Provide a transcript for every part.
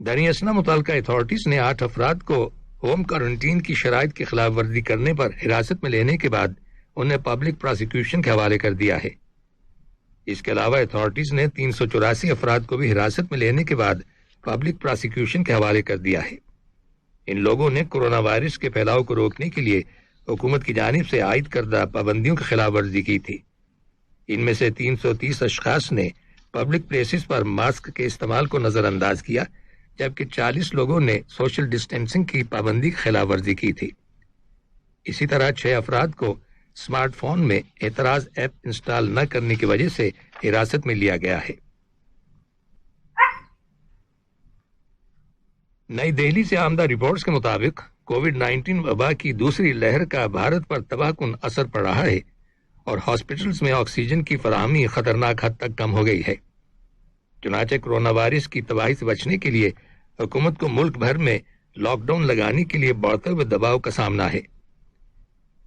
دنی اسنا متعلقہ اتھارٹیز نے 8 افراد کو ہوم کوارنٹین کی شرائط کی خلاف ورزی کرنے پر حراست میں لینے کے بعد انہیں پبلک پراسیکیوشن کے حوالے کر دیا ہے۔ اس کے علاوہ اتھارٹیز نے 384 افراد کو بھی حراست میں لینے کے بعد پبلک پراسیکیوشن کے حوالے کر دیا ہے۔ ان لوگوں نے کورونا وائرس کے پھیلاؤ کو روکنے کے لیے حکومت کی جانب سے عائد کردہ پابندیوں کی خلاف ورزی کی تھی۔ ان میں سے 330 اشخاص نے پبلک پلیسز پر ماسک کے استعمال کو نظر انداز کیا، جبکہ 40 لوگوں نے سوشل ڈسٹینسنگ کی پابندی کی خلاف ورزی کی تھی۔ اسی طرح 6 افراد کو اسمارٹ فون میں اعتراض ایپ انسٹال نہ کرنے کی وجہ سے حراست میں لیا گیا ہے۔ نئی دہلی سے آمدہ رپورٹس کے مطابق کووڈ-19 وبا کی دوسری لہر کا بھارت پر تباہ کن اثر پڑ رہا ہے اور ہاسپٹلز میں آکسیجن کی فراہمی خطرناک حد تک کم ہو گئی ہے۔ چنانچہ کورونا وائرس کی تباہی سے بچنے کے لیے حکومت کو ملک بھر میں لاک ڈاؤن لگانے کے لیے بڑھتے ہوئے دباؤ کا سامنا ہے۔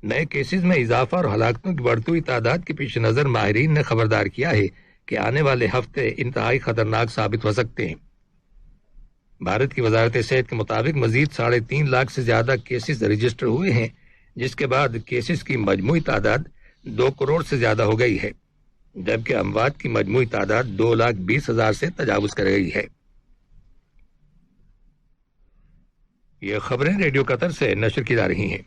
نئے کیسز میں اضافہ اور ہلاکتوں کی بڑھتی ہوئی تعداد کے پیش نظر ماہرین نے خبردار کیا ہے کہ آنے والے ہفتے انتہائی خطرناک ثابت ہو سکتے ہیں۔ بھارت کی وزارت صحت کے مطابق مزید 3.5 لاکھ سے زیادہ کیسز رجسٹر ہوئے ہیں، جس کے بعد کیسز کی مجموعی تعداد 2 کروڑ سے زیادہ ہو گئی ہے، جبکہ اموات کی مجموعی تعداد 2,20,000 سے تجاوز کر گئی ہے۔ یہ خبریں ریڈیو قطر سے نشر کی جا رہی ہیں۔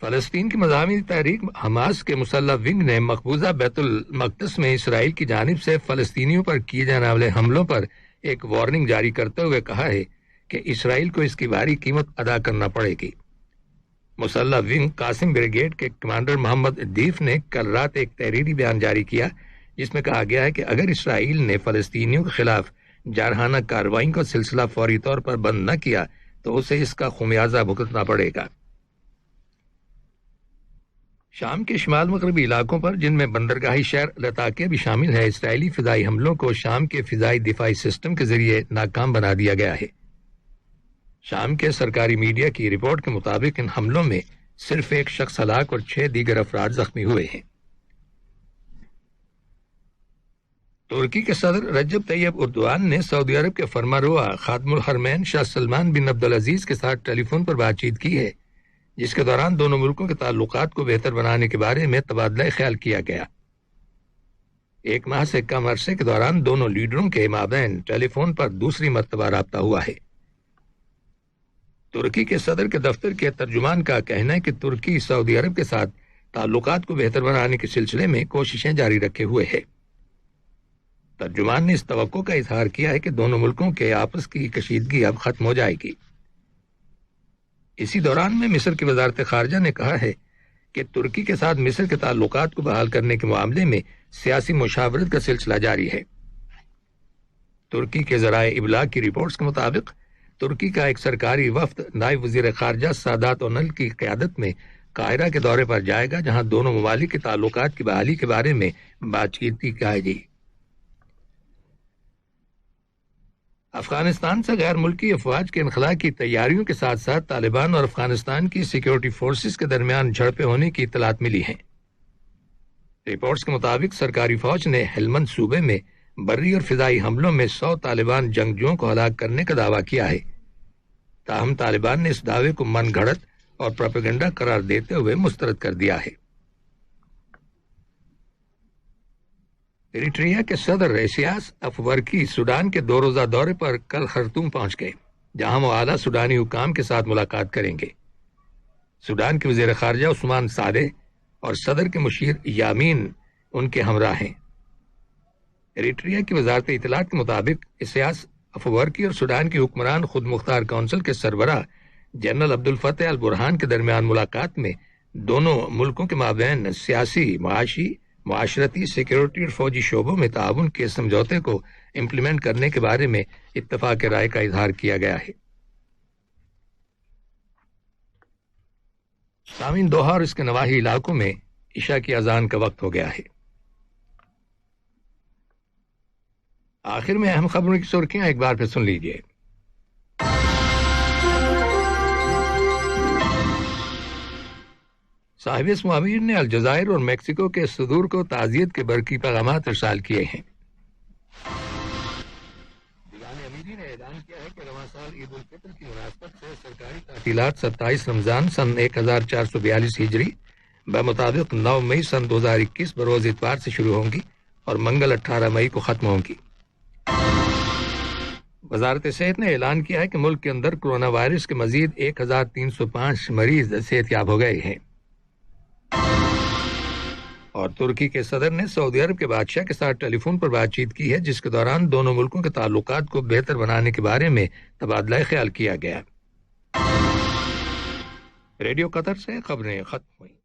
فلسطین کی مضامین تحریک حماس کے مسلح ونگ نے مقبوضہ بیت المقدس میں اسرائیل کی جانب سے فلسطینیوں پر کیے جانے والے حملوں پر ایک وارننگ جاری کرتے ہوئے کہا ہے کہ اسرائیل کو اس کی بھاری قیمت ادا کرنا پڑے گی۔ مسلح ونگ قاسم بریگیڈ کے کمانڈر محمد دیف نے کل رات ایک تحریری بیان جاری کیا، جس میں کہا گیا ہے کہ اگر اسرائیل نے فلسطینیوں کے خلاف جارحانہ کارروائی کا سلسلہ فوری طور پر بند نہ کیا تو اسے اس کا خمیازہ بھگتنا پڑے گا۔ شام کے شمال مغربی علاقوں پر، جن میں بندرگاہی شہر لتاکیہ بھی شامل ہے، اسرائیلی فضائی حملوں کو شام کے فضائی دفاعی سسٹم کے ذریعے ناکام بنا دیا گیا ہے۔ شام کے سرکاری میڈیا کی رپورٹ کے مطابق ان حملوں میں صرف 1 شخص ہلاک اور 6 دیگر افراد زخمی ہوئے ہیں۔ ترکی کے صدر رجب طیب اردوان نے سعودی عرب کے فرمانروا خادم الحرمین شاہ سلمان بن عبدالعزیز کے ساتھ ٹیلی فون پر بات چیت کی ہے، جس کے دوران دونوں ملکوں کے تعلقات کو بہتر بنانے کے بارے میں تبادلہ خیال کیا گیا۔ 1 ماہ سے کم عرصے کے دوران دونوں لیڈروں کے مابین ٹیلی فون پر دوسری مرتبہ رابطہ ہوا ہے۔ ترکی کے صدر کے دفتر کے ترجمان کا کہنا ہے کہ ترکی سعودی عرب کے ساتھ تعلقات کو بہتر بنانے کے سلسلے میں کوششیں جاری رکھے ہوئے ہے۔ ترجمان نے اس توقع کا اظہار کیا ہے کہ دونوں ملکوں کے آپس کی کشیدگی اب ختم ہو جائے گی۔ اسی دوران میں مصر کی وزارت خارجہ نے کہا ہے کہ ترکی کے ساتھ مصر کے تعلقات کو بحال کرنے کے معاملے میں سیاسی مشاورت کا سلسلہ جاری ہے۔ ترکی کے ذرائع ابلاغ کی رپورٹس کے مطابق ترکی کا ایک سرکاری وفد نائب وزیر خارجہ سادات اونل کی قیادت میں قاہرہ کے دورے پر جائے گا، جہاں دونوں ممالک کے تعلقات کی بحالی کے بارے میں بات چیت کی جائے گی۔ افغانستان سے غیر ملکی افواج کے انخلاء کی تیاریوں کے ساتھ ساتھ طالبان اور افغانستان کی سیکیورٹی فورسز کے درمیان جھڑپیں ہونے کی اطلاعات ملی ہیں۔ رپورٹس کے مطابق سرکاری فوج نے ہلمند صوبے میں بری اور فضائی حملوں میں 100 طالبان جنگجوؤں کو ہلاک کرنے کا دعویٰ کیا ہے، تاہم طالبان نے اس دعوے کو من گھڑت اور پروپیگنڈا قرار دیتے ہوئے مسترد کر دیا ہے۔ ایریٹریا کے صدر اسیاس افورکی سوڈان کے 2 روزہ دورے پر کل خرطوم پہنچ گئے، جہاں وہ اعلیٰ سوڈانی حکام کے ساتھ ملاقات کریں گے۔ سوڈان کے وزیر خارجہ عثمان صالح اور صدر کے مشیر یامین ان کے ہمراہ ہیں۔ ایریٹریا کی وزارت اطلاعات کے مطابق اسیاس افورکی اور سوڈان کے حکمران خود مختار کونسل کے سربراہ جنرل عبدالفتح البرہان کے درمیان ملاقات میں دونوں ملکوں کے مابین سیاسی، معاشی، معاشرتی، سیکیورٹی اور فوجی شعبوں میں تعاون کے سمجھوتے کو امپلیمنٹ کرنے کے بارے میں اتفاق رائے کا اظہار کیا گیا ہے۔ سامعین، دوحہ اور اس کے نواحی علاقوں میں عشاء کی اذان کا وقت ہو گیا ہے۔ آخر میں اہم خبروں کی سرخیاں ایک بار پھر سن لیجیے۔ صاحب اسم امیر نے الجزائر اور میکسیکو کے صدور کو تعزیت کے برقی پیغامات ارسال کیے ہیں۔ اعلان کیا ہے کہ رواں سال عید الفطر کی مناسبت سے سرکاری تعطیلات 27 رمضان سن 1442 ہجری بمطابق 9 مئی سن 2021 بروز اتوار سے شروع ہوں گی اور منگل 18 مئی کو ختم ہوں گی۔ وزارت صحت نے اعلان کیا ہے کہ ملک کے اندر کرونا وائرس کے مزید 1305 مریض صحت یاب ہو گئے ہیں۔ اور ترکی کے صدر نے سعودی عرب کے بادشاہ کے ساتھ ٹیلی فون پر بات چیت کی ہے، جس کے دوران دونوں ملکوں کے تعلقات کو بہتر بنانے کے بارے میں تبادلہ خیال کیا گیا۔ ریڈیو قطر سے خبریں ختم ہوئیں۔